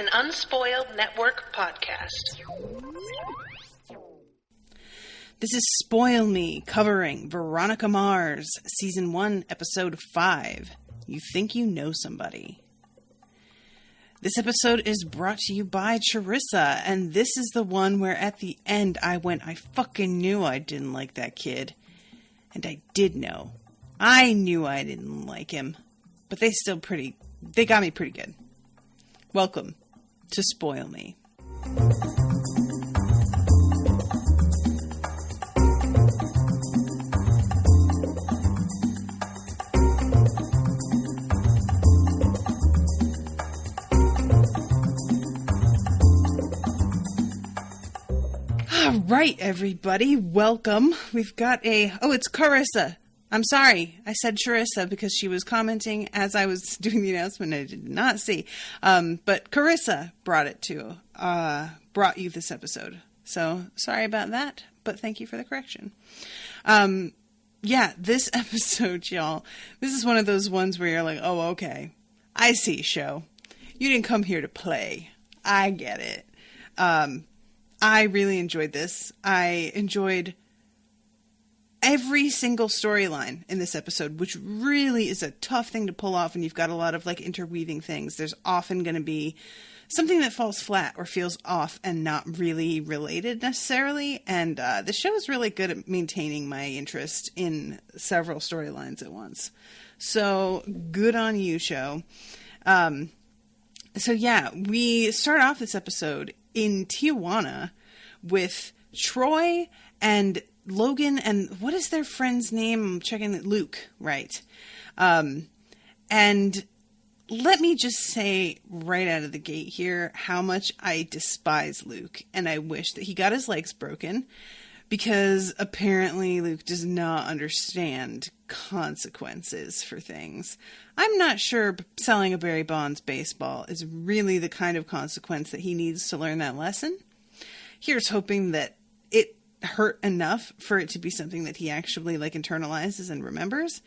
an Unspoiled Network podcast. This is Spoil Me, covering Veronica Mars, Season 1, Episode 5, You Think You Know Somebody. This episode is brought to you by Charissa, and this is the one where at the end I fucking knew I didn't like that kid. And I did know. I knew I didn't like him. But they got me pretty good. Welcome to Spoil Me. All right, everybody, welcome. We've got it's Carissa. I'm sorry, I said Charissa because she was commenting as I was doing the announcement. I did not see. But Carissa brought you this episode. So sorry about that, but thank you for the correction. This episode, y'all, this is one of those ones where you're like, oh, okay, I see, show. You didn't come here to play. I get it. I really enjoyed this. I enjoyed every single storyline in this episode, which really is a tough thing to pull off when you've got a lot of interweaving things. There's often going to be something that falls flat or feels off and not really related necessarily. And the show is really good at maintaining my interest in several storylines at once. So good on you, show. We start off this episode in Tijuana with Troy and Logan and what is their friend's name? I'm checking it. Luke, right? And let me just say right out of the gate here how much I despise Luke, and I wish that he got his legs broken, because apparently Luke does not understand consequences for things. I'm not sure selling a Barry Bonds baseball is really the kind of consequence that he needs to learn that lesson. Here's hoping that it hurt enough for it to be something that he actually internalizes and remembers.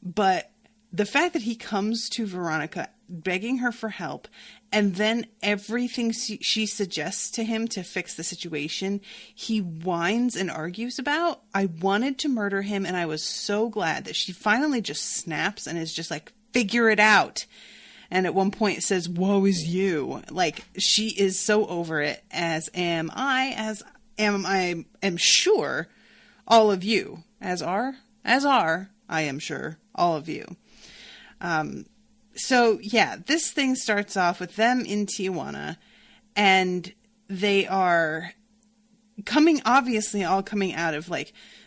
But the fact that he comes to Veronica begging her for help, and then everything she suggests to him to fix the situation, he whines and argues about. I wanted to murder him, and I was so glad that she finally just snaps and is just figure it out. And at one point says, woe is you. She is so over it, as am I, I am sure all of you, as are, I am sure, all of you. This thing starts off with them in Tijuana, and they are obviously all coming out of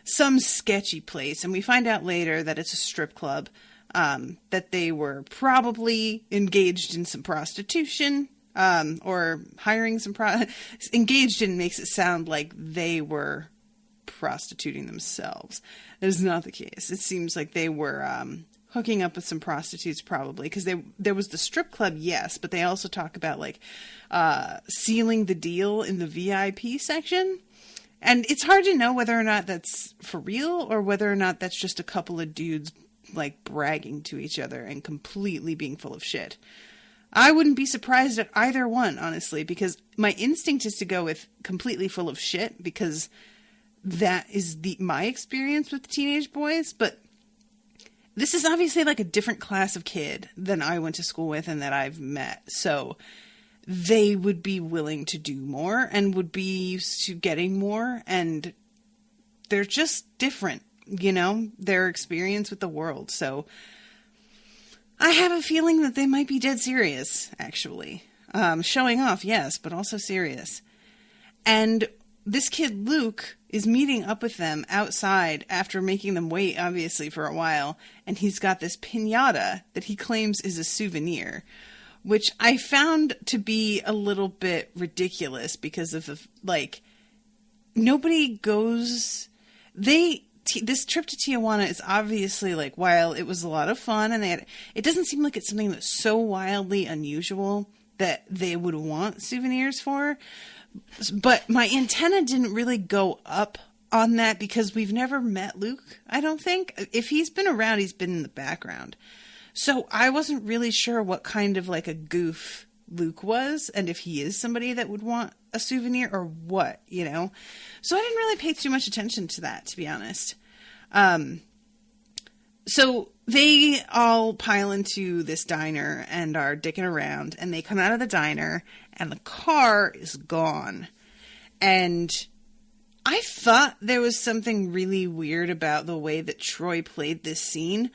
some sketchy place. And we find out later that it's a strip club, that they were probably engaged in some prostitution, or hiring some engaged in makes it sound like they were prostituting themselves. That is not the case. It seems like they were hooking up with some prostitutes, probably, because there was the strip club, yes, but they also talk about sealing the deal in the VIP section. And it's hard to know whether or not that's for real or whether or not that's just a couple of dudes bragging to each other and completely being full of shit. I wouldn't be surprised at either one, honestly, because my instinct is to go with completely full of shit, because that is my experience with teenage boys. But this is obviously a different class of kid than I went to school with and that I've met. So they would be willing to do more and would be used to getting more. And they're just different, their experience with the world. So I have a feeling that they might be dead serious, actually. Showing off, yes, but also serious. And this kid, Luke, is meeting up with them outside after making them wait, obviously, for a while. And he's got this piñata that he claims is a souvenir, which I found to be a little bit ridiculous because of nobody goes... This trip to Tijuana is obviously while it was a lot of fun and it doesn't seem like it's something that's so wildly unusual that they would want souvenirs for. But my antenna didn't really go up on that because we've never met Luke, I don't think. If he's been around, he's been in the background. So I wasn't really sure what kind of like a goof Luke was and if he is somebody that would want a souvenir or what, you know? So I didn't really pay too much attention to that, to be honest. So they all pile into this diner and are dicking around, and they come out of the diner and the car is gone. And I thought there was something really weird about the way that Troy played this scene,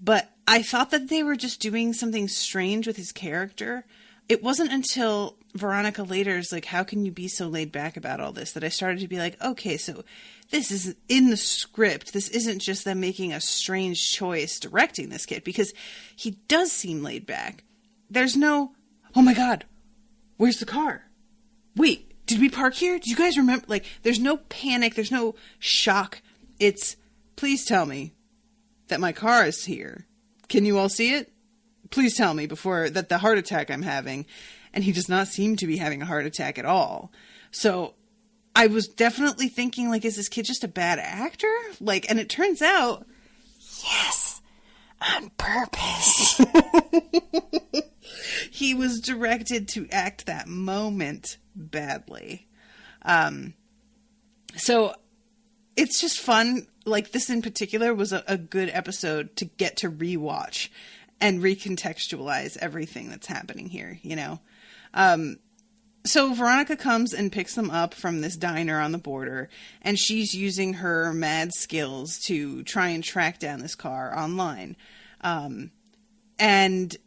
but I thought that they were just doing something strange with his character. It wasn't until Veronica later is like, how can you be so laid back about all this? That I started to be like, okay, so this is in the script. This isn't just them making a strange choice directing this kid, because he does seem laid back. There's no, oh my God, where's the car? Wait, did we park here? Do you guys remember? Like, there's no panic. There's no shock. It's, please tell me that my car is here. Can you all see it? Please tell me before that the heart attack I'm having. And he does not seem to be having a heart attack at all. So I was definitely thinking, like, is this kid just a bad actor? Like, and it turns out, yes, on purpose. He was directed to act that moment badly. So it's just fun. Like, this in particular was a good episode to get to rewatch and recontextualize everything that's happening here, you know? So Veronica comes and picks them up from this diner on the border, and she's using her mad skills to try and track down this car online. And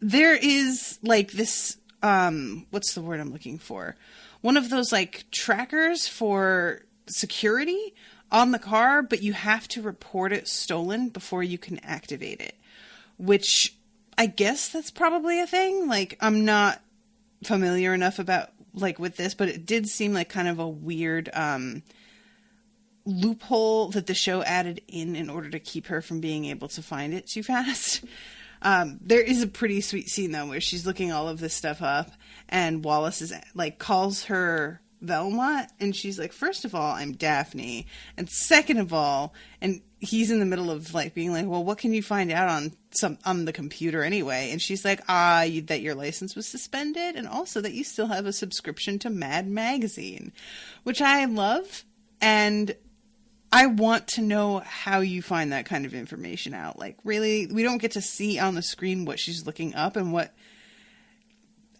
there is, like, this, what's the word I'm looking for? One of those, like, trackers for security on the car, but you have to report it stolen before you can activate it. Which, I guess that's probably a thing. Like, I'm not familiar enough about, like, with this, but it did seem like kind of a weird loophole that the show added in order to keep her from being able to find it too fast. There is a pretty sweet scene, though, where she's looking all of this stuff up, and Wallace is, like, calls her Velma, and she's like, first of all, I'm Daphne, and second of all, and he's in the middle of, like, being like, well, what can you find out on the computer anyway? And she's like, that your license was suspended, and also that you still have a subscription to Mad Magazine, which I love, and I want to know how you find that kind of information out. Like, really, we don't get to see on the screen what she's looking up and what?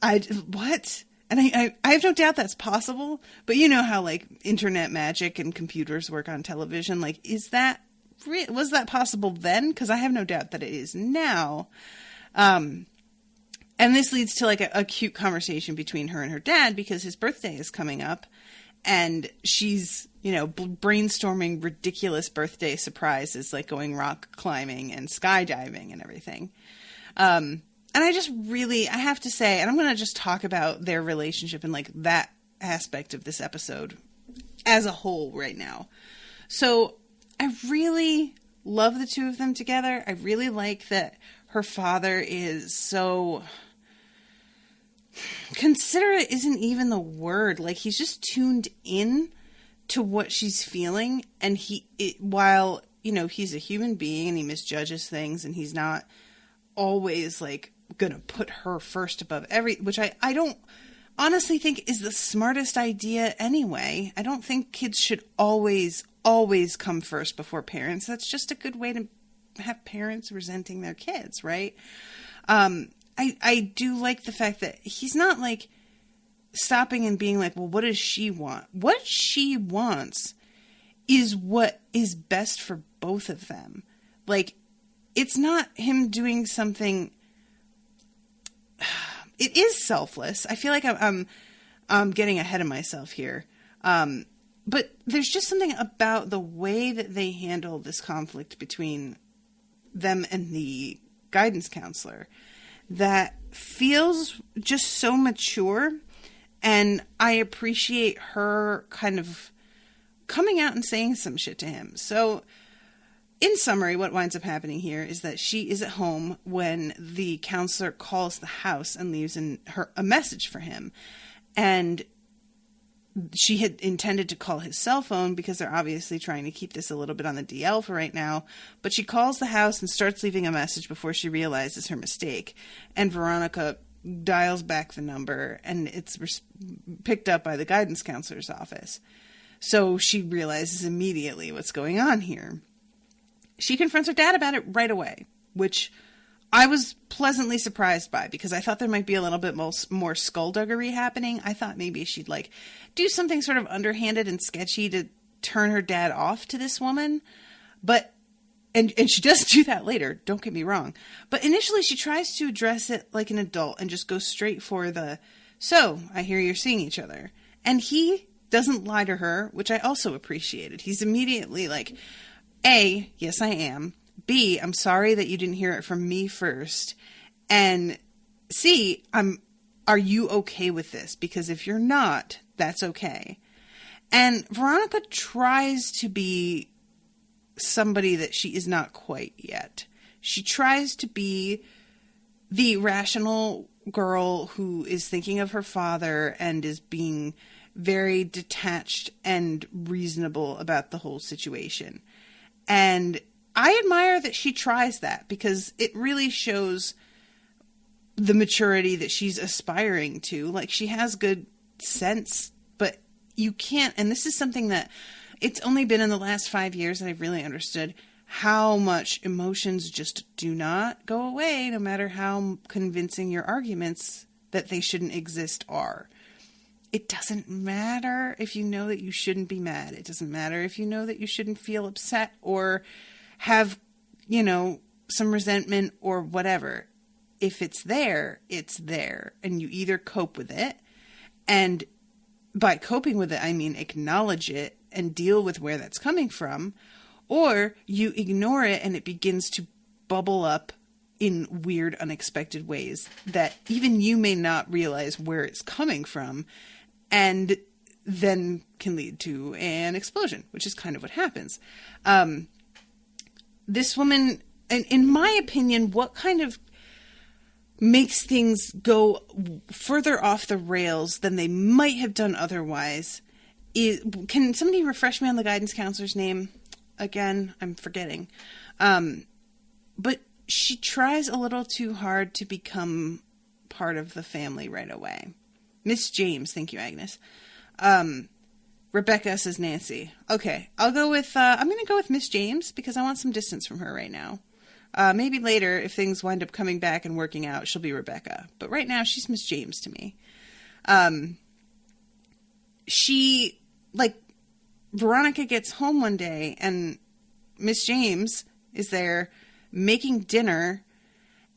And I have no doubt that's possible, but you know how, like, internet magic and computers work on television. Like, was that possible then? Because I have no doubt that it is now. And this leads to, like, a cute conversation between her and her dad, because his birthday is coming up, and she's, you know, brainstorming ridiculous birthday surprises, like going rock climbing and skydiving and everything. And I have to say, and I'm going to just talk about their relationship and, like, that aspect of this episode as a whole right now. So I really love the two of them together. I really like that her father is so considerate isn't even the word. Like, he's just tuned in to what she's feeling. And while, you know, he's a human being and he misjudges things and he's not always, like, gonna put her first above which I don't honestly think is the smartest idea anyway. I don't think kids should always come first before parents. That's just a good way to have parents resenting their kids, right? I do like the fact that he's not, like, stopping and being like, well, what does she want? What she wants is what is best for both of them. Like, it's not him doing something. It is selfless. I feel like I'm getting ahead of myself here. But there's just something about the way that they handle this conflict between them and the guidance counselor that feels just so mature. And I appreciate her kind of coming out and saying some shit to him. So, in summary, what winds up happening here is that she is at home when the counselor calls the house and leaves a message for him. And she had intended to call his cell phone because they're obviously trying to keep this a little bit on the DL for right now. But she calls the house and starts leaving a message before she realizes her mistake. And Veronica dials back the number, and it's picked up by the guidance counselor's office. So she realizes immediately what's going on here. She confronts her dad about it right away, which I was pleasantly surprised by, because I thought there might be a little bit more skullduggery happening. I thought maybe she'd like do something sort of underhanded and sketchy to turn her dad off to this woman. But And she does do that later, don't get me wrong. But initially she tries to address it like an adult and just go straight for so, I hear you're seeing each other. And he doesn't lie to her, which I also appreciated. He's immediately like, A, yes I am. B, I'm sorry that you didn't hear it from me first. And C, are you okay with this? Because if you're not, that's okay. And Veronica tries to be somebody that she is not quite yet. She tries to be the rational girl who is thinking of her father and is being very detached and reasonable about the whole situation. And I admire that she tries that, because it really shows the maturity that she's aspiring to. Like, she has good sense, but you can't, and this is something that it's only been in the last 5 years that I've really understood how much emotions just do not go away, no matter how convincing your arguments that they shouldn't exist are. It doesn't matter if you know that you shouldn't be mad. It doesn't matter if you know that you shouldn't feel upset or have, some resentment or whatever. If it's there, it's there. And you either cope with it, and by coping with it, I mean acknowledge it and deal with where that's coming from, or you ignore it and it begins to bubble up in weird, unexpected ways that even you may not realize where it's coming from, and then can lead to an explosion, which is kind of what happens. This woman, and in my opinion, what kind of makes things go further off the rails than they might have done otherwise can somebody refresh me on the guidance counselor's name? Again, I'm forgetting. But she tries a little too hard to become part of the family right away. Miss James, thank you, Agnes. Rebecca says Nancy. Okay, I'm going to go with Miss James, because I want some distance from her right now. Maybe later, if things wind up coming back and working out, she'll be Rebecca. But right now, she's Miss James to me. Veronica gets home one day, and Miss James is there making dinner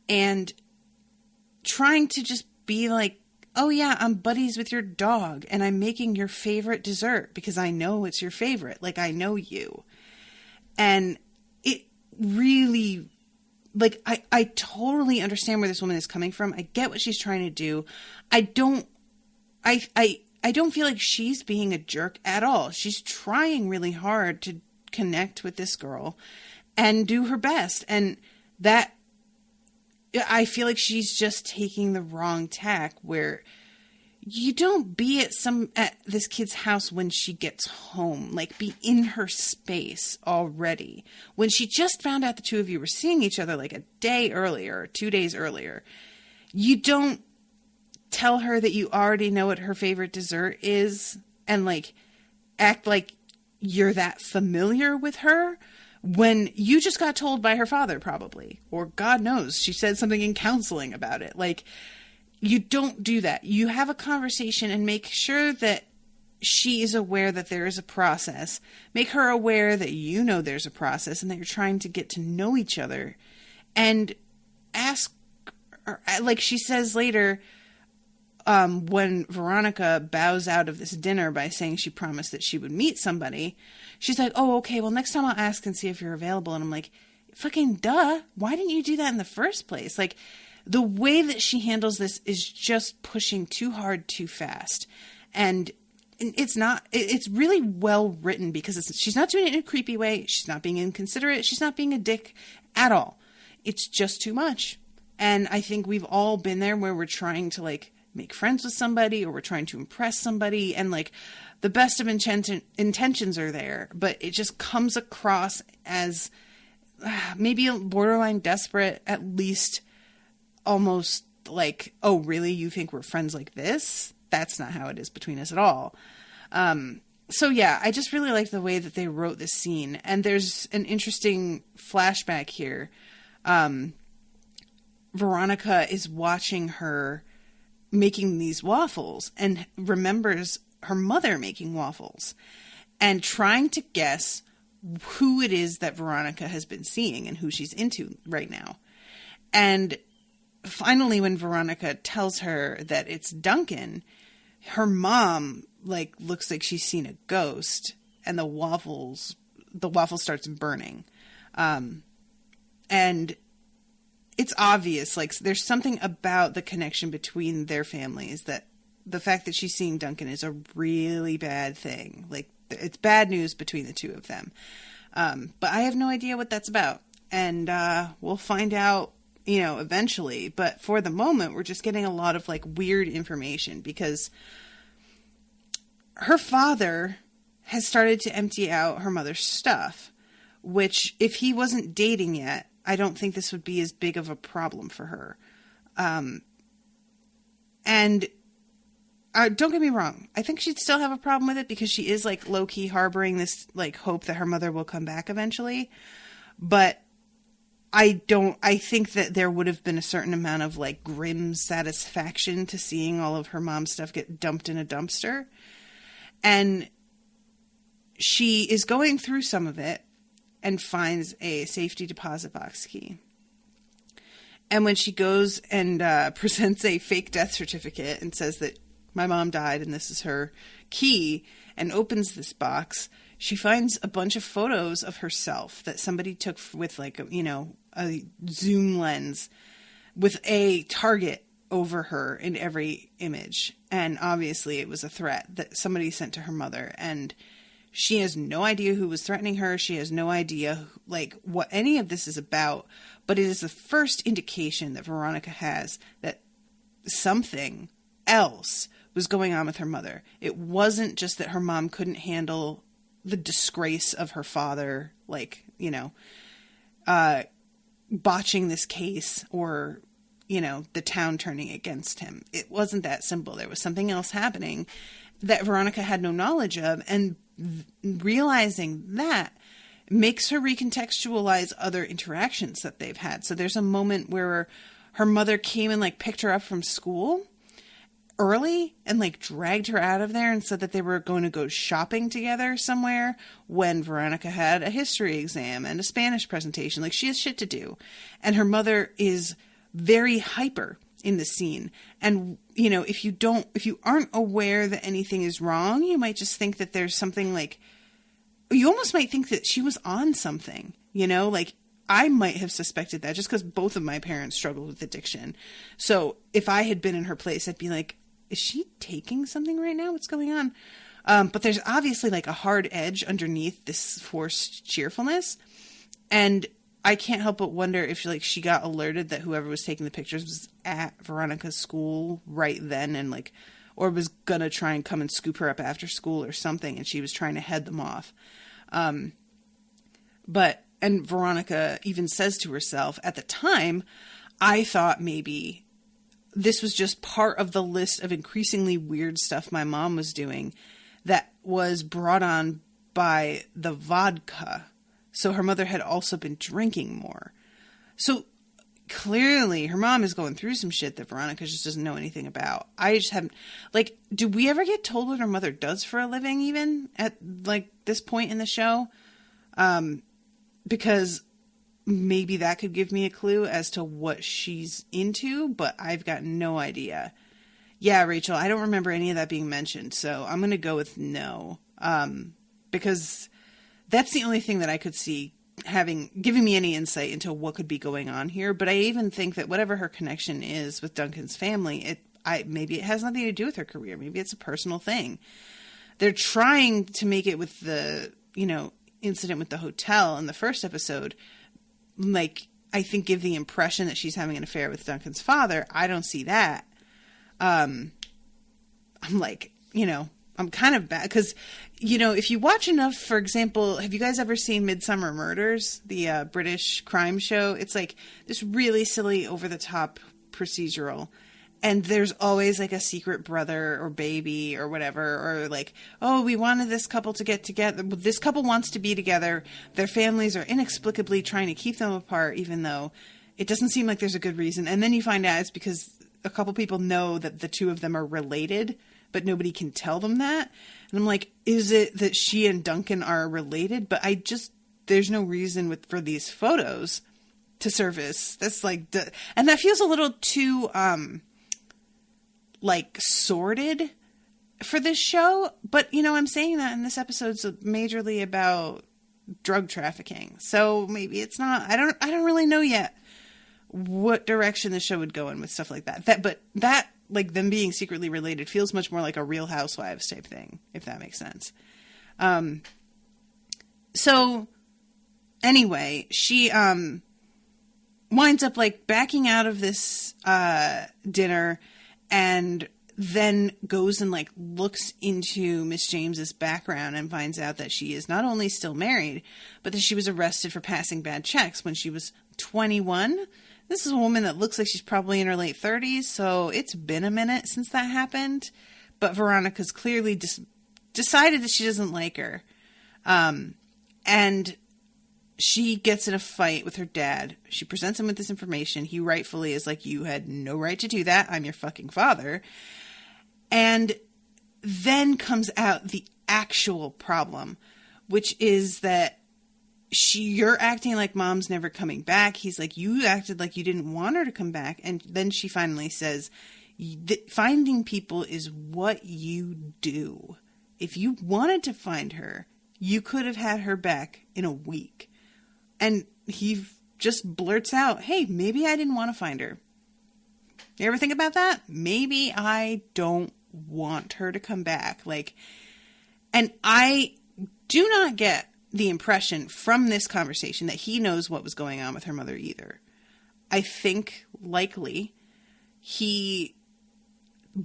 and trying to just be like, oh yeah, I'm buddies with your dog, and I'm making your favorite dessert because I know it's your favorite. Like, I know you. And it really... I totally understand where this woman is coming from. I get what she's trying to do. I don't feel like she's being a jerk at all. She's trying really hard to connect with this girl and do her best. And that, I feel like she's just taking the wrong tack, where you don't be at this kid's house when she gets home. Like, be in her space already. When she just found out the two of you were seeing each other like a day earlier, or 2 days earlier, you don't tell her that you already know what her favorite dessert is and act like you're that familiar with her when you just got told by her father, probably, or God knows, she said something in counseling about it. You don't do that. You have a conversation and make sure that she is aware that there is a process. Make her aware that you know there's a process and that you're trying to get to know each other. And ask, like she says later, when Veronica bows out of this dinner by saying she promised that she would meet somebody, she's like, oh, okay, well, next time I'll ask and see if you're available. And I'm like, fucking duh. Why didn't you do that in the first place? The way that she handles this is just pushing too hard, too fast. And it's really well written, because she's not doing it in a creepy way. She's not being inconsiderate. She's not being a dick at all. It's just too much. And I think we've all been there where we're trying to make friends with somebody, or we're trying to impress somebody, and the best of intentions are there, but it just comes across as maybe borderline desperate, at least almost like, oh, really? You think we're friends like this? That's not how it is between us at all. So yeah, I just really like the way that they wrote this scene. And there's an interesting flashback here. Veronica is watching her making these waffles and remembers her mother making waffles and trying to guess who it is that Veronica has been seeing and who she's into right now. And finally, when Veronica tells her that it's Duncan, her mom like looks like she's seen a ghost, and the waffle starts burning. And it's obvious, like, there's something about the connection between their families that the fact that she's seeing Duncan is a really bad thing. Like, it's bad news between the two of them. But I have no idea what that's about. And we'll find out, you know, eventually. But for the moment, we're just getting a lot of, like, weird information because her father has started to empty out her mother's stuff, which, if he wasn't dating yet, I don't think this would be as big of a problem for her. And don't get me wrong. I think she'd still have a problem with it because she is, like, low-key harboring this, like, hope that her mother will come back eventually. But I think that there would have been a certain amount of, like, grim satisfaction to seeing all of her mom's stuff get dumped in a dumpster. And she is going through some of it and finds a safety deposit box key. And when she goes and presents a fake death certificate and says that my mom died and this is her key, and opens this box, she finds a bunch of photos of herself that somebody took with, like, a zoom lens with a target over her in every image. And obviously it was a threat that somebody sent to her mother, and she has no idea who was threatening her. She has no idea, like, what any of this is about, but it is the first indication that Veronica has that something else was going on with her mother. It wasn't just that her mom couldn't handle the disgrace of her father, like, botching this case, or, the town turning against him. It wasn't that simple. There was something else happening that Veronica had no knowledge of, and realizing that makes her recontextualize other interactions that they've had. So there's a moment where her mother came and, like, picked her up from school early and, like, dragged her out of there and said that they were going to go shopping together somewhere when Veronica had a history exam and a Spanish presentation. Like, she has shit to do. And her mother is very hyper in the scene. And, if you aren't aware that anything is wrong, you might just think that there's something, like, you almost might think that she was on something, like, I might have suspected that just because both of my parents struggled with addiction. So if I had been in her place, I'd be like, is she taking something right now? What's going on? But there's obviously, like, a hard edge underneath this forced cheerfulness. And I can't help but wonder if, like, she got alerted that whoever was taking the pictures was at Veronica's school right then, and, like, or was gonna try and come and scoop her up after school or something, and she was trying to head them off. And Veronica even says to herself, at the time, I thought maybe this was just part of the list of increasingly weird stuff my mom was doing that was brought on by the vodka. So her mother had also been drinking more. So clearly her mom is going through some shit that Veronica just doesn't know anything about. I just haven't, like, do we ever get told what her mother does for a living even at, like, this point in the show? Because maybe that could give me a clue as to what she's into, but I've got no idea. Yeah, Rachel, I don't remember any of that being mentioned, so I'm going to go with no. Because that's the only thing that I could see giving me any insight into what could be going on here. But I even think that whatever her connection is with Duncan's family, maybe it has nothing to do with her career. Maybe it's a personal thing. They're trying to make it with the, incident with the hotel in the first episode, like, I think give the impression that she's having an affair with Duncan's father. I don't see that. I'm like, I'm kind of bad because, if you watch enough, for example, have you guys ever seen Midsummer Murders, the British crime show? It's like this really silly, over the top, procedural. And there's always like a secret brother or baby or whatever, or like, oh, we wanted this couple to get together. This couple wants to be together. Their families are inexplicably trying to keep them apart, even though it doesn't seem like there's a good reason. And then you find out it's because a couple people know that the two of them are related, but nobody can tell them that. And I'm like, is it that she and Duncan are related? But there's no reason for these photos to surface. That's like, and that feels a little too, like sordid for this show, but I'm saying that in this episode's majorly about drug trafficking, so maybe it's not. I don't really know yet what direction the show would go in with stuff like that. But that like them being secretly related feels much more like a Real Housewives type thing, if that makes sense. So anyway, she winds up like backing out of this dinner. And then goes and like looks into Miss James's background and finds out that she is not only still married, but that she was arrested for passing bad checks when she was 21. This is a woman that looks like she's probably in her late 30s, so it's been a minute since that happened. But Veronica's clearly decided that she doesn't like her. And she gets in a fight with her dad. She presents him with this information. He rightfully is like, you had no right to do that. I'm your fucking father. And then comes out the actual problem, which is that you're acting like mom's never coming back. He's like, you acted like you didn't want her to come back. And then she finally says, finding people is what you do. If you wanted to find her, you could have had her back in a week. And he just blurts out, hey, maybe I didn't want to find her. You ever think about that? Maybe I don't want her to come back. Like, and I do not get the impression from this conversation that he knows what was going on with her mother either. I think likely he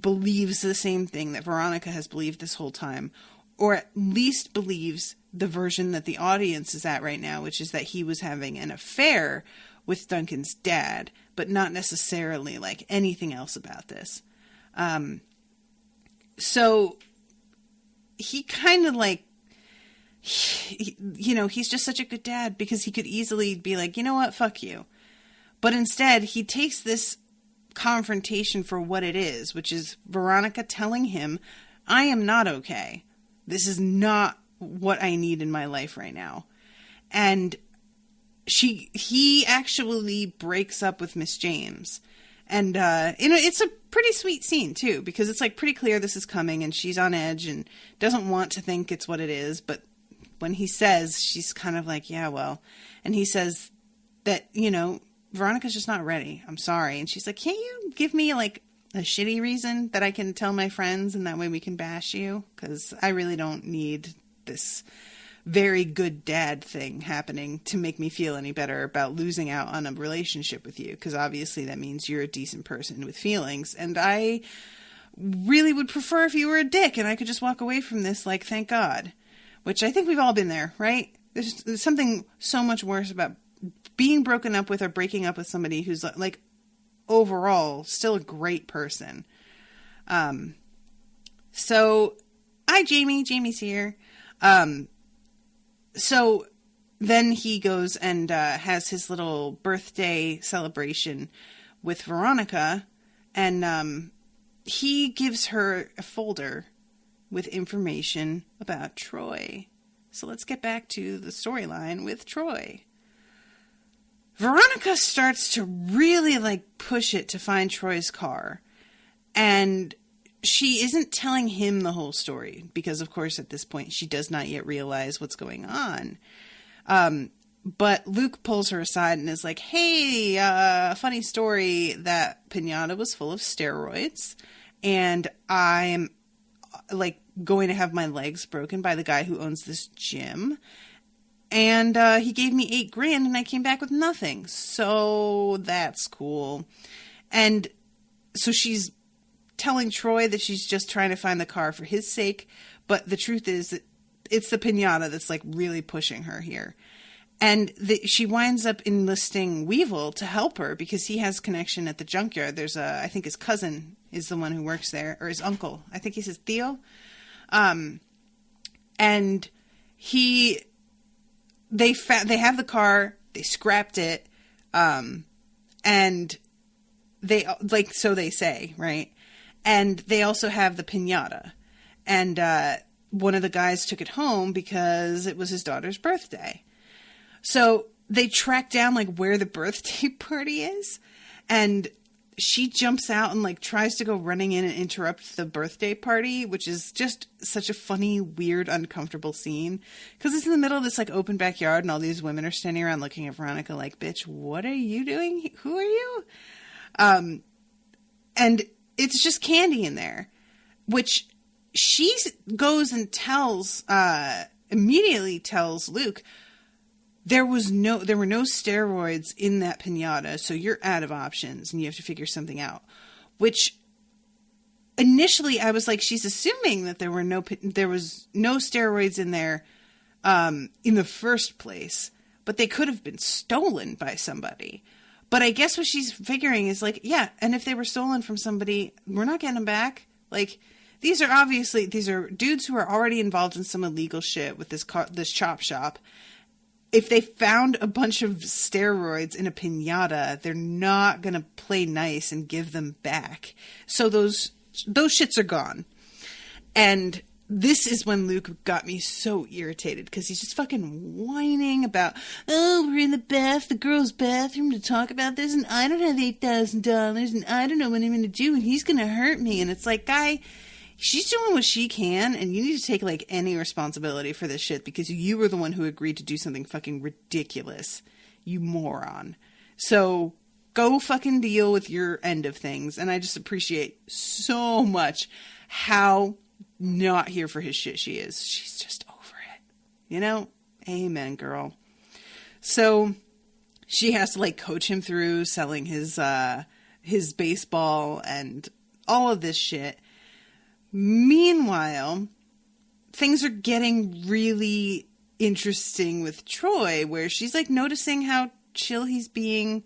believes the same thing that Veronica has believed this whole time, or at least believes the version that the audience is at right now, which is that he was having an affair with Duncan's dad, but not necessarily like anything else about this. So he kind of like, he's just such a good dad because he could easily be like, you know what, fuck you. But instead he takes this confrontation for what it is, which is Veronica telling him, I am not okay. This is not what I need in my life right now. And he actually breaks up with Miss James. And, it's a pretty sweet scene too, because it's like pretty clear this is coming and she's on edge and doesn't want to think it's what it is. But when he says, she's kind of like, yeah, well, and he says that, Veronica's just not ready. I'm sorry. And she's like, can't you give me like a shitty reason that I can tell my friends and that way we can bash you? Because I really don't need this very good dad thing happening to make me feel any better about losing out on a relationship with you. Because obviously that means you're a decent person with feelings. And I really would prefer if you were a dick and I could just walk away from this like, thank God. Which I think we've all been there, right? There's something so much worse about being broken up with or breaking up with somebody who's like overall still a great person. So hi Jamie's here. So then he goes and has his little birthday celebration with Veronica, and he gives her a folder with information about Troy. So let's get back to the storyline with Troy. Veronica starts to really like push it to find Troy's car, and she isn't telling him the whole story because, of course, at this point, she does not yet realize what's going on. But Luke pulls her aside and is like, hey, funny story, that piñata was full of steroids, and I'm, like, going to have my legs broken by the guy who owns this gym. And he gave me $8,000 and I came back with nothing. So that's cool. And so she's telling Troy that she's just trying to find the car for his sake. But the truth is that it's the piñata that's like really pushing her here. And she winds up enlisting Weevil to help her because he has connection at the junkyard. There's I think his cousin is the one who works there, or his uncle. I think he says Theo. And they have the car, they scrapped it, and they, like, so they say, right? And they also have the piñata. And one of the guys took it home because it was his daughter's birthday. So they track down, like, where the birthday party is, and she jumps out and, like, tries to go running in and interrupt the birthday party, which is just such a funny, weird, uncomfortable scene. Because it's in the middle of this, like, open backyard, and all these women are standing around looking at Veronica like, bitch, what are you doing? Who are you? And it's just Candy in there, which she goes and immediately tells Luke, there were no steroids in that piñata, so you're out of options and you have to figure something out. Which initially I was like, she's assuming that there was no steroids in there in the first place, but they could have been stolen by somebody. But I guess what she's figuring is like, yeah, and if they were stolen from somebody, we're not getting them back. Like, these are dudes who are already involved in some illegal shit with this chop shop. If they found a bunch of steroids in a piñata, they're not going to play nice and give them back. So those shits are gone. And this is when Luke got me so irritated because he's just fucking whining about, oh, we're in the girls' bathroom to talk about this, and I don't have $8,000, and I don't know what I'm going to do, and he's going to hurt me. And it's like, guy, she's doing what she can, and you need to take, like, any responsibility for this shit because you were the one who agreed to do something fucking ridiculous, you moron. So go fucking deal with your end of things. And I just appreciate so much how not here for his shit she is. She's just over it. You know? Amen, girl. So she has to, like, coach him through selling his baseball and all of this shit. Meanwhile, things are getting really interesting with Troy, where she's, like, noticing how chill he's being.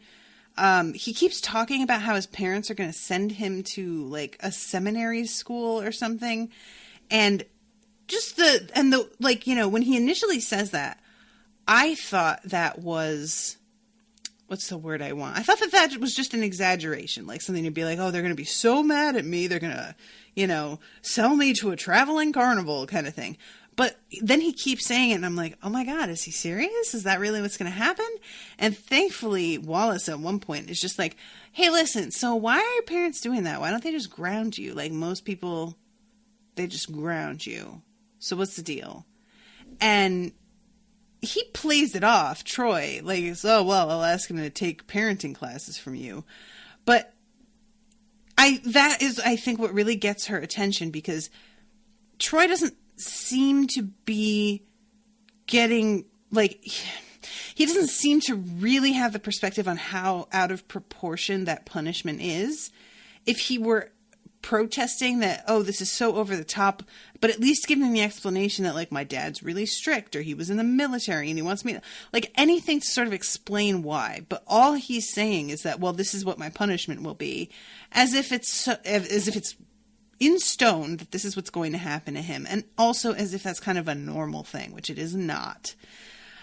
He keeps talking about how his parents are going to send him to, like, a seminary school or something. And like, you know, when he initially says that, I thought that was, what's the word I want? I thought that was just an exaggeration, like something to be like, oh, they're going to be so mad at me, they're going to, you know, sell me to a traveling carnival kind of thing. But then he keeps saying it, and I'm like, oh my God, is he serious? Is that really what's going to happen? And thankfully, Wallace at one point is just like, hey, listen, so why are your parents doing that? Why don't they just ground you? Like most people, they just ground you. So what's the deal? And he plays it off, Troy, like, oh, well, I'll ask him to take parenting classes from you. But that is, I think, what really gets her attention, because Troy doesn't seem to be getting, like, he doesn't seem to really have the perspective on how out of proportion that punishment is. If he were protesting that, oh, this is so over the top, but at least giving the explanation that, like, my dad's really strict, or he was in the military and he wants me to, like, anything to sort of explain why. But all he's saying is that, well, this is what my punishment will be, as if it's in stone that this is what's going to happen to him, and also as if that's kind of a normal thing, which it is not.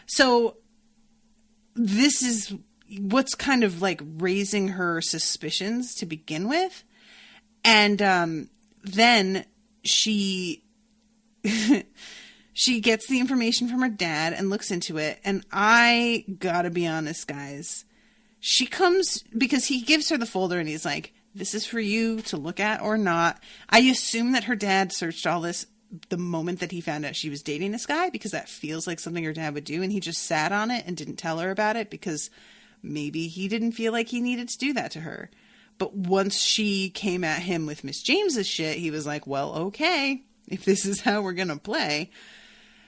So this is what's kind of, like, raising her suspicions to begin with. And then she gets the information from her dad and looks into it. And I gotta be honest, guys. She comes because he gives her the folder and he's like, this is for you to look at or not. I assume that her dad searched all this the moment that he found out she was dating this guy, because that feels like something her dad would do. And he just sat on it and didn't tell her about it because maybe he didn't feel like he needed to do that to her. But once she came at him with Miss James's shit, he was like, well, okay, if this is how we're going to play.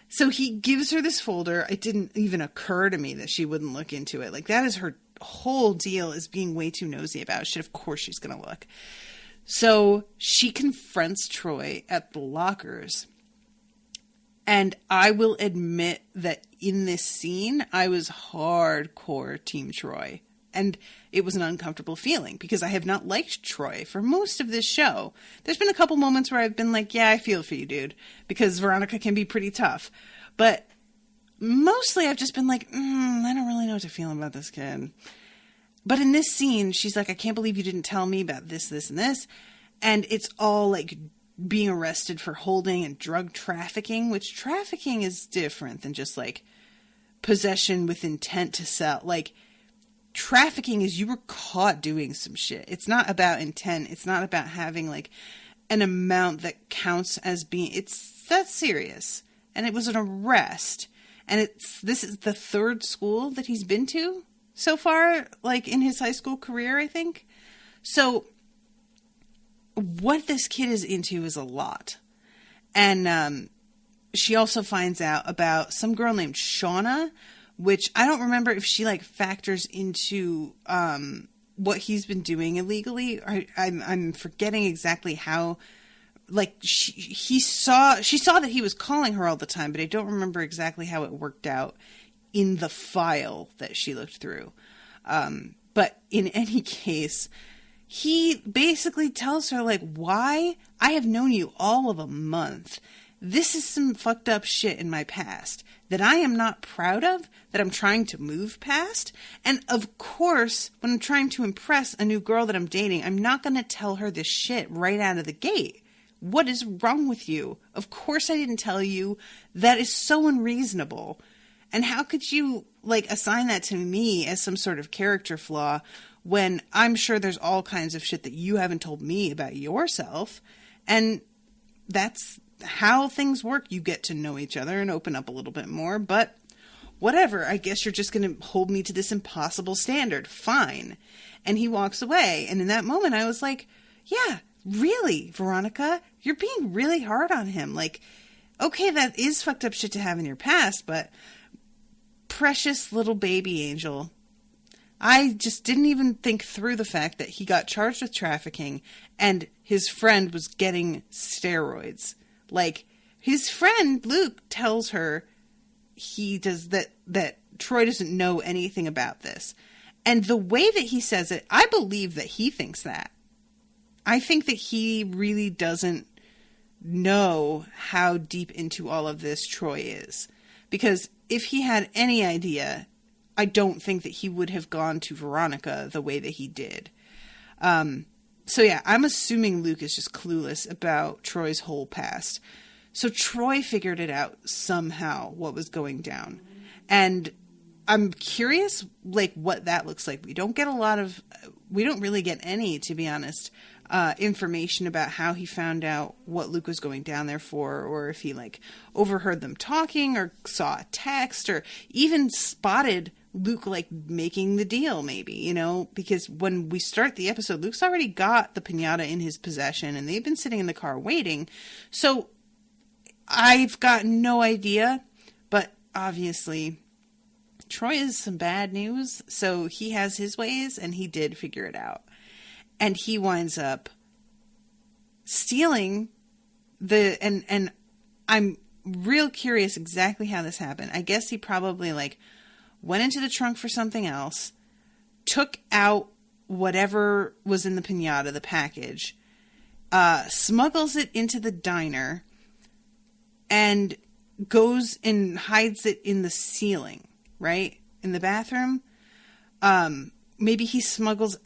So he gives her this folder. It didn't even occur to me that she wouldn't look into it. Like, that is her whole deal, is being way too nosy about shit. Of course she's going to look. So she confronts Troy at the lockers. And I will admit that in this scene, I was hardcore Team Troy. And it was an uncomfortable feeling because I have not liked Troy for most of this show. There's been a couple moments where I've been like, yeah, I feel for you, dude. Because Veronica can be pretty tough. But mostly I've just been like, I don't really know what to feel about this kid. But in this scene, she's like, I can't believe you didn't tell me about this, this, and this. And it's all like being arrested for holding and drug trafficking, which trafficking is different than just like possession with intent to sell. Like trafficking is you were caught doing some shit. It's not about intent. It's not about having like an amount that counts as being, that's serious. And it was an arrest. And this is the third school that he's been to so far, like in his high school career, I think. So what this kid is into is a lot. And she also finds out about some girl named Shauna, which I don't remember if she like factors into what he's been doing illegally. I'm forgetting exactly how. Like she saw that he was calling her all the time, but I don't remember exactly how it worked out in the file that she looked through. But in any case, he basically tells her, like, why? I have known you all of a month. This is some fucked up shit in my past that I am not proud of, that I'm trying to move past. And of course, when I'm trying to impress a new girl that I'm dating, I'm not going to tell her this shit right out of the gate. What is wrong with you? Of course I didn't tell you. That is so unreasonable. And how could you, like, assign that to me as some sort of character flaw when I'm sure there's all kinds of shit that you haven't told me about yourself? And that's how things work. You get to know each other and open up a little bit more. But whatever, I guess you're just going to hold me to this impossible standard. Fine. And he walks away. And in that moment, I was like, yeah, really, Veronica, you're being really hard on him. Like, okay, that is fucked up shit to have in your past, but precious little baby angel. I just didn't even think through the fact that he got charged with trafficking and his friend was getting steroids. Like, his friend, Luke, tells her he does that Troy doesn't know anything about this. And the way that he says it, I believe that he thinks that. I think that he really doesn't know how deep into all of this Troy is. Because if he had any idea, I don't think that he would have gone to Veronica the way that he did. So yeah, I'm assuming Luke is just clueless about Troy's whole past. So Troy figured it out somehow, what was going down. And I'm curious, like, what that looks like. We don't really get any, to be honest, information about how he found out what Luke was going down there for, or if he, like, overheard them talking, or saw a text, or even spotted Luke, like, making the deal, maybe, you know, because when we start the episode, Luke's already got the piñata in his possession, and they've been sitting in the car waiting. So I've got no idea, but obviously Troy is some bad news, so he has his ways, and he did figure it out. And he winds up stealing and I'm real curious exactly how this happened. I guess he probably, like, went into the trunk for something else, took out whatever was in the piñata, the package, smuggles it into the diner, and goes and hides it in the ceiling, right? In the bathroom. Maybe he snuggles.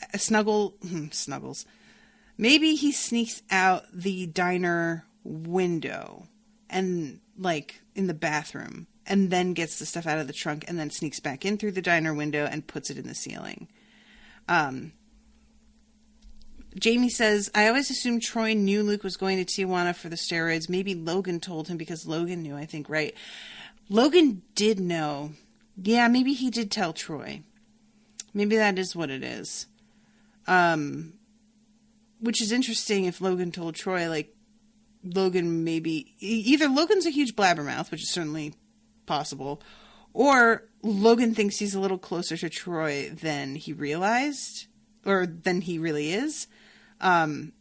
Maybe he sneaks out the diner window and, like, in the bathroom, and then gets the stuff out of the trunk and then sneaks back in through the diner window and puts it in the ceiling. Jamie says, I always assumed Troy knew Luke was going to Tijuana for the steroids. Maybe Logan told him because Logan knew, I think, right? Logan did know. Yeah, maybe he did tell Troy. Maybe that is what it is. Which is interesting if Logan told Troy, like, Logan maybe... Either Logan's a huge blabbermouth, which is certainly possible, or Logan thinks he's a little closer to Troy than he realized, or than he really is. And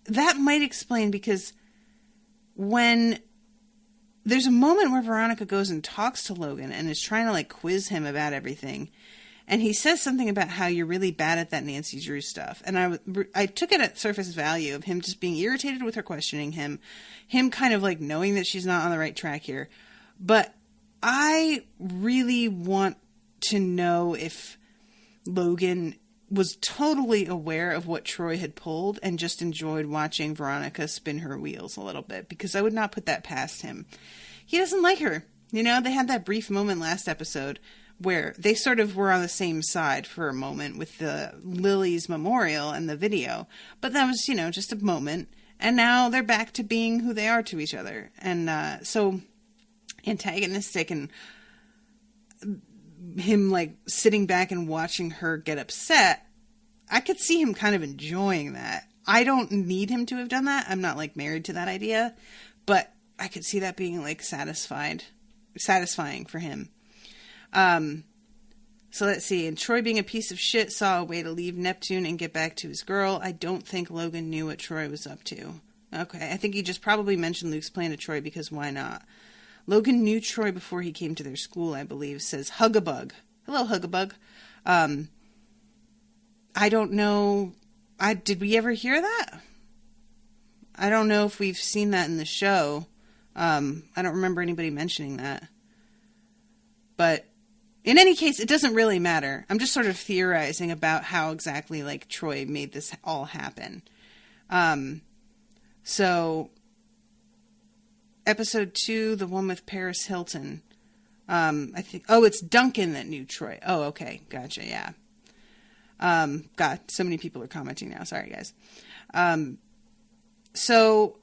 that might explain, because when there's a moment where Veronica goes and talks to Logan and is trying to like quiz him about everything. And he says something about how you're really bad at that Nancy Drew stuff. And I took it at surface value of him just being irritated with her questioning him kind of like knowing that she's not on the right track here. But I really want to know if Logan was totally aware of what Troy had pulled and just enjoyed watching Veronica spin her wheels a little bit, because I would not put that past him. He doesn't like her. You know, they had that brief moment last episode where they sort of were on the same side for a moment with the Lily's memorial and the video. But that was, you know, just a moment. And now they're back to being who they are to each other. And so antagonistic, and him like sitting back and watching her get upset, I could see him kind of enjoying that. I don't need him to have done that. I'm not like married to that idea, but I could see that being like satisfying for him. So let's see. And Troy, being a piece of shit, saw a way to leave Neptune and get back to his girl. I don't think Logan knew what Troy was up to. Okay. I think he just probably mentioned Luke's plan to Troy because why not? Logan knew Troy before he came to their school, I believe, says Hugabug. Hello, Hugabug. I don't know. Did we ever hear that? I don't know if we've seen that in the show. I don't remember anybody mentioning that. But in any case, it doesn't really matter. I'm just sort of theorizing about how exactly like Troy made this all happen. So episode 2, the one with Paris Hilton. I think, it's Duncan that knew Troy. Oh, okay. Gotcha. Yeah. God, so many people are commenting now. Sorry, guys. So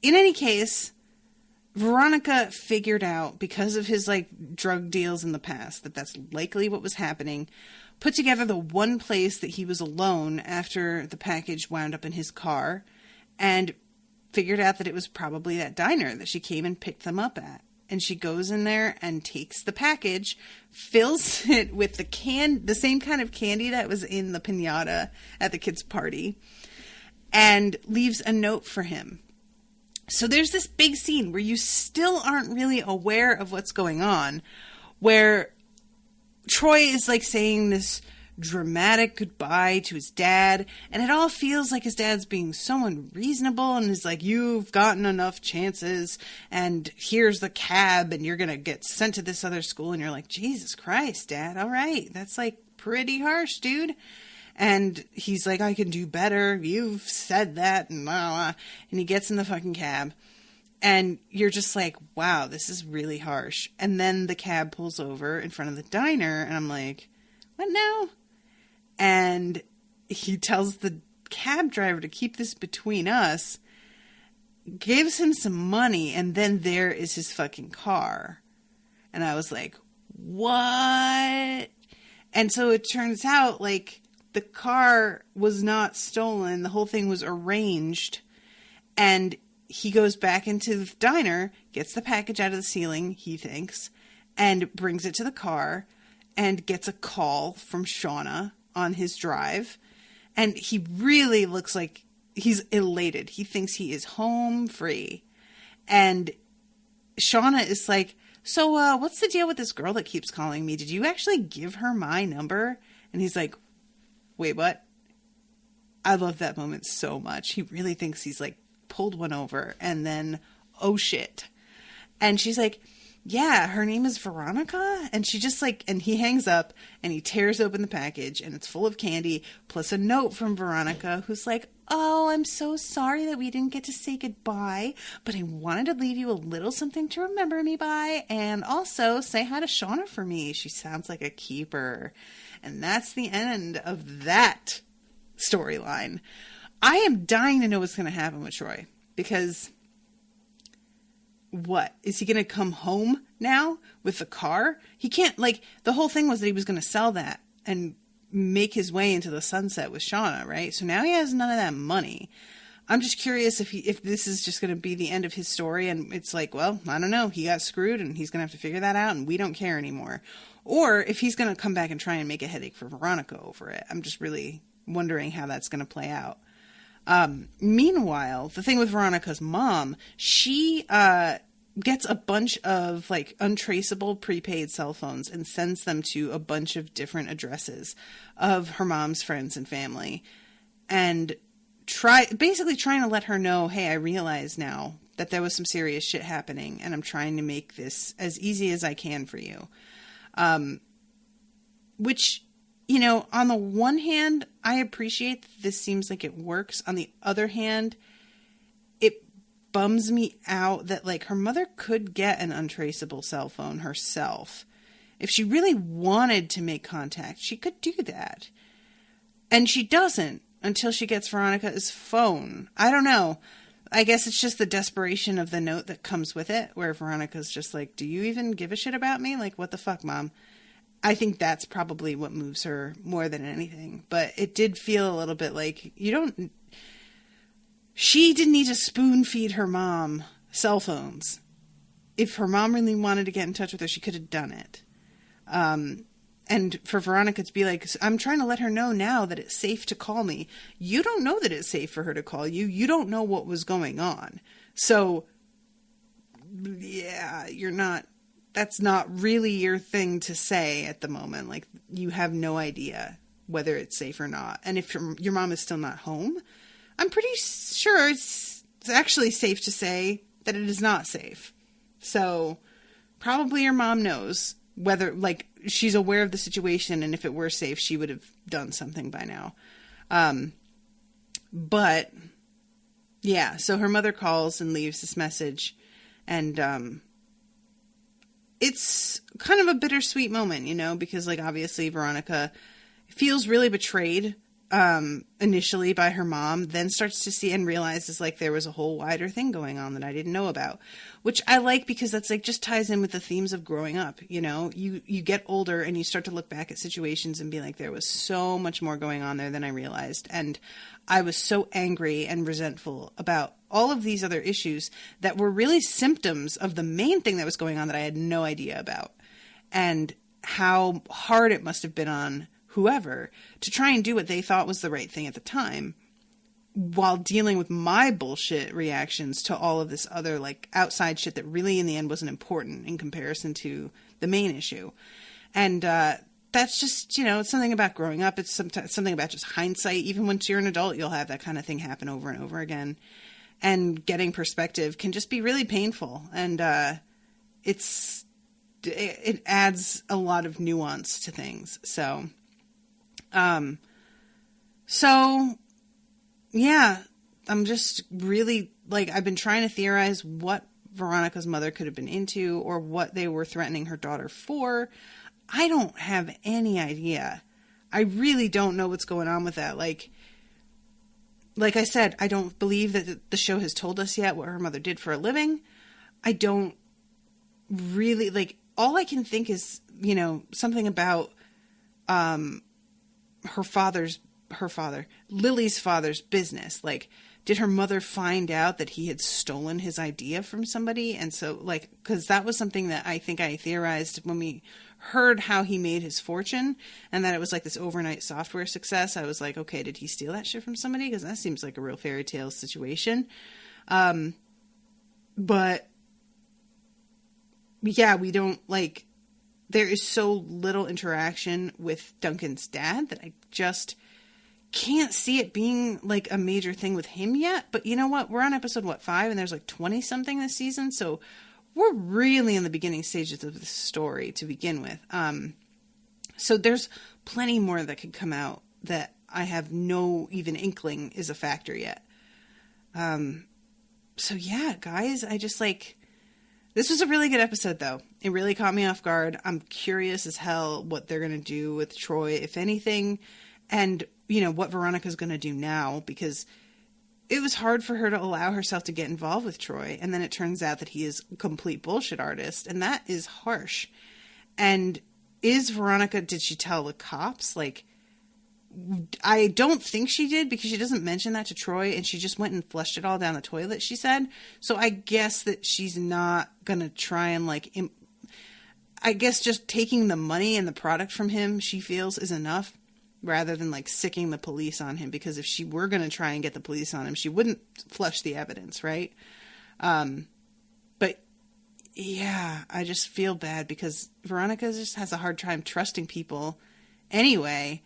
in any case, Veronica figured out, because of his like drug deals in the past, that that's likely what was happening, put together the one place that he was alone after the package wound up in his car, and figured out that it was probably that diner that she came and picked them up at. And she goes in there and takes the package, fills it with the same kind of candy that was in the piñata at the kids' party, and leaves a note for him. So there's this big scene where you still aren't really aware of what's going on, where Troy is like saying this dramatic goodbye to his dad, and it all feels like his dad's being so unreasonable and is like, you've gotten enough chances, and here's the cab, and you're gonna get sent to this other school. And you're like, Jesus Christ, Dad, all right, that's like pretty harsh, dude. And he's like, I can do better, you've said that, and blah, blah. And he gets in the fucking cab, and you're just like, wow, this is really harsh. And then the cab pulls over in front of the diner, and I'm like, what now? And he tells the cab driver to keep this between us, gives him some money, and then there is his fucking car. And I was like, what? And so it turns out, like, the car was not stolen. The whole thing was arranged. And he goes back into the diner, gets the package out of the ceiling, he thinks, and brings it to the car, and gets a call from Shauna on his drive. And he really looks like he's elated. He thinks he is home free. And Shauna is like, so what's the deal with this girl that keeps calling me? Did you actually give her my number? And he's like, wait, what? I love that moment so much. He really thinks he's like pulled one over, and then, oh shit. And she's like, yeah, her name is Veronica. And she just like, and he hangs up and he tears open the package, and it's full of candy plus a note from Veronica, who's like, oh, I'm so sorry that we didn't get to say goodbye, but I wanted to leave you a little something to remember me by, and also say hi to Shauna for me. She sounds like a keeper. And that's the end of that storyline. I am dying to know what's going to happen with Troy, because what? Is he going to come home now with the car? He can't, like, the whole thing was that he was going to sell that and make his way into the sunset with Shauna, right? So now he has none of that money. I'm just curious if this is just going to be the end of his story, and it's like, well, I don't know, he got screwed and he's going to have to figure that out, and we don't care anymore. Or if he's going to come back and try and make a headache for Veronica over it. I'm just really wondering how that's going to play out. Meanwhile, the thing with Veronica's mom, she gets a bunch of like untraceable prepaid cell phones and sends them to a bunch of different addresses of her mom's friends and family, and basically trying to let her know, hey, I realize now that there was some serious shit happening, and I'm trying to make this as easy as I can for you. Which, you know, on the one hand, I appreciate that this seems like it works. On the other hand, it bums me out that, like, her mother could get an untraceable cell phone herself. If she really wanted to make contact, she could do that. And she doesn't until she gets Veronica's phone. I don't know. I guess it's just the desperation of the note that comes with it, where Veronica's just like, do you even give a shit about me? Like, what the fuck, Mom? I think that's probably what moves her more than anything. But it did feel a little bit like, she didn't need to spoon feed her mom cell phones. If her mom really wanted to get in touch with her, she could have done it. And for Veronica to be like, I'm trying to let her know now that it's safe to call me. You don't know that it's safe for her to call you. You don't know what was going on. So, yeah, that's not really your thing to say at the moment. Like, you have no idea whether it's safe or not. And if your mom is still not home, I'm pretty sure it's actually safe to say that it is not safe. So, probably your mom knows whether, like, she's aware of the situation, and if it were safe, she would have done something by now. But, yeah, so her mother calls and leaves this message, and it's kind of a bittersweet moment, you know, because, like, obviously Veronica feels really betrayed initially by her mom, then starts to see and realizes, like, there was a whole wider thing going on that I didn't know about, which I like because that's, like, just ties in with the themes of growing up. You know, you get older and you start to look back at situations and be like, there was so much more going on there than I realized. And I was so angry and resentful about all of these other issues that were really symptoms of the main thing that was going on that I had no idea about, and how hard it must have been on whoever to try and do what they thought was the right thing at the time, while dealing with my bullshit reactions to all of this other, like, outside shit that really in the end wasn't important in comparison to the main issue. And that's just, you know, it's something about growing up. It's something about just hindsight. Even once you're an adult, you'll have that kind of thing happen over and over again. And getting perspective can just be really painful. And it adds a lot of nuance to things. So yeah, I'm just really, like, I've been trying to theorize what Veronica's mother could have been into, or what they were threatening her daughter for. I don't have any idea. I really don't know what's going on with that. Like I said, I don't believe that the show has told us yet what her mother did for a living. I don't really, like, all I can think is, you know, something about, Lily's father's business. Like, did her mother find out that he had stolen his idea from somebody? And so, like, because that was something that I think I theorized when we heard how he made his fortune, and that it was like this overnight software success. I was like, okay, did he steal that shit from somebody? Because that seems like a real fairy tale situation. But yeah, we don't, like, there is so little interaction with Duncan's dad that I just can't see it being, like, a major thing with him yet. But you know what? We're on episode, 5? And there's, like, 20-something this season. So we're really in the beginning stages of the story to begin with. So there's plenty more that could come out that I have no even inkling is a factor yet. So yeah, guys, I just, like... This was a really good episode, though. It really caught me off guard. I'm curious as hell what they're going to do with Troy, if anything, and, you know, what Veronica's going to do now, because it was hard for her to allow herself to get involved with Troy, and then it turns out that he is a complete bullshit artist, and that is harsh. And did she tell the cops? Like, I don't think she did, because she doesn't mention that to Troy, and she just went and flushed it all down the toilet, she said. So I guess that she's not gonna try and, like, I guess just taking the money and the product from him, she feels, is enough, rather than, like, sicking the police on him, because if she were gonna try and get the police on him, she wouldn't flush the evidence, right? But yeah, I just feel bad because Veronica just has a hard time trusting people anyway.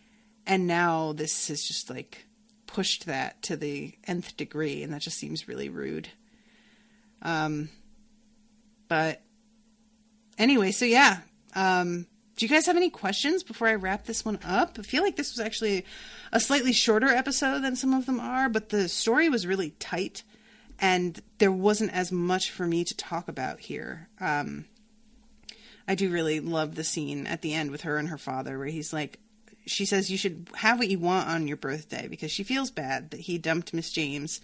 And now this has just like pushed that to the nth degree. And that just seems really rude. But anyway, so yeah. Do you guys have any questions before I wrap this one up? I feel like this was actually a slightly shorter episode than some of them are, but the story was really tight and there wasn't as much for me to talk about here. I do really love the scene at the end with her and her father where he's like, she says you should have what you want on your birthday because she feels bad that he dumped Miss James.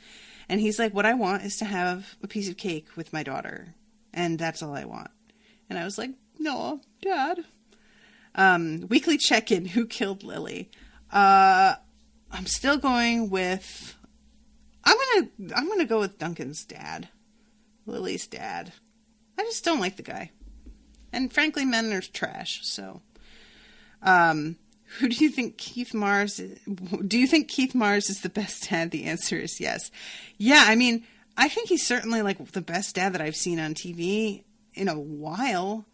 And he's like, what I want is to have a piece of cake with my daughter. And that's all I want. And I was like, no, Dad. Weekly check-in. Who killed Lily? I'm still going with, I'm gonna go with Duncan's dad. Lily's dad. I just don't like the guy. And frankly, men are trash, so. Who do you think Keith Mars is? Do you think Keith Mars is the best dad? The answer is yes. Yeah, I mean, I think he's certainly like the best dad that I've seen on TV in a while.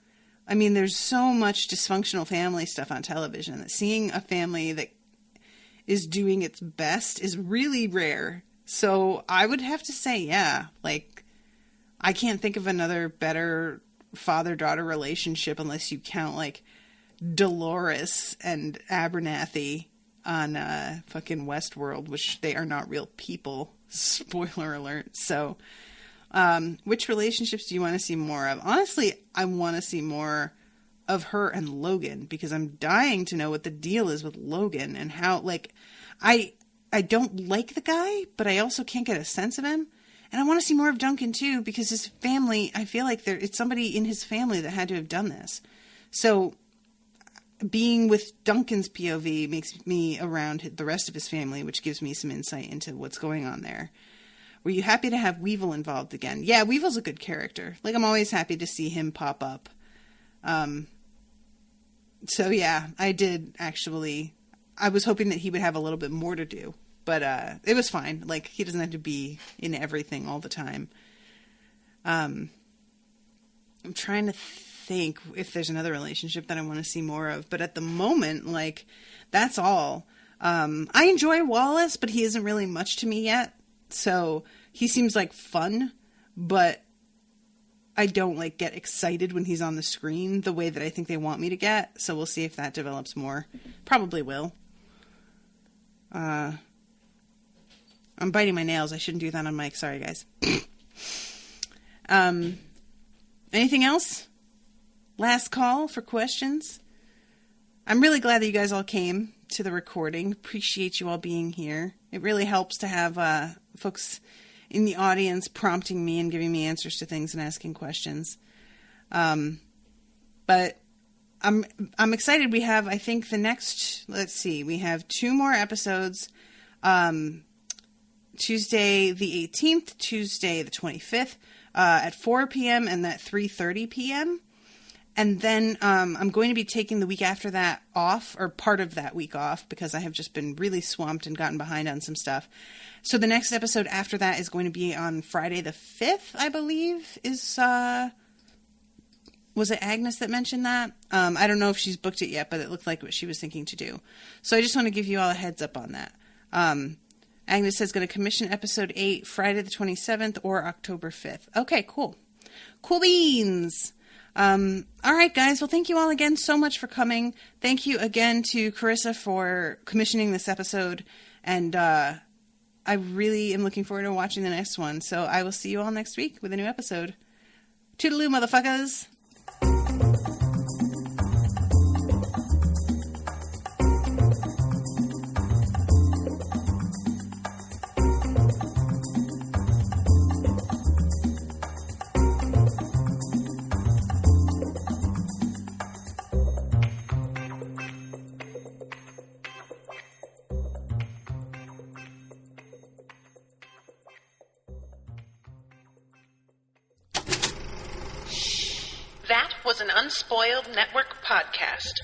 I mean, there's so much dysfunctional family stuff on television that seeing a family that is doing its best is really rare. So I would have to say, yeah, like I can't think of another better father-daughter relationship unless you count like Dolores and Abernathy on fucking Westworld, which they are not real people. Spoiler alert. So, which relationships do you want to see more of? Honestly, I want to see more of her and Logan because I'm dying to know what the deal is with Logan and how, like, I don't like the guy, but I also can't get a sense of him. And I want to see more of Duncan too because his family, I feel like it's somebody in his family that had to have done this. So being with Duncan's POV makes me around the rest of his family, which gives me some insight into what's going on there. Were you happy to have Weevil involved again? Yeah, Weevil's a good character. Like, I'm always happy to see him pop up. So yeah, I did actually. I was hoping that he would have a little bit more to do, but it was fine. Like, he doesn't have to be in everything all the time. I'm trying to think if there's another relationship that I want to see more of, but at the moment, like, that's all. I enjoy Wallace, but he isn't really much to me yet. So he seems like fun, but I don't like get excited when he's on the screen the way that I think they want me to get. So we'll see if that develops more. Probably will. I'm biting my nails. I shouldn't do that on mic. Sorry, guys. Anything else? Last call for questions. I'm really glad that you guys all came to the recording. Appreciate you all being here. It really helps to have folks in the audience prompting me and giving me answers to things and asking questions. But I'm excited. We have, I think, the next, let's see, we have 2 more episodes. Tuesday the 18th, Tuesday the 25th, at 4 p.m. and at 3:30 p.m. And then I'm going to be taking the week after that off, or part of that week off, because I have just been really swamped and gotten behind on some stuff. So the next episode after that is going to be on Friday the 5th, I believe, is, was it Agnes that mentioned that? I don't know if she's booked it yet, but it looked like what she was thinking to do. So I just want to give you all a heads up on that. Agnes says going to commission episode 8 Friday the 27th or October 5th. Okay, cool. Cool beans. All right, guys. Well, thank you all again so much for coming. Thank you again to Carissa for commissioning this episode. And I really am looking forward to watching the next one. So I will see you all next week with a new episode. Toodaloo, motherfuckers. That was an Unspoiled Network podcast.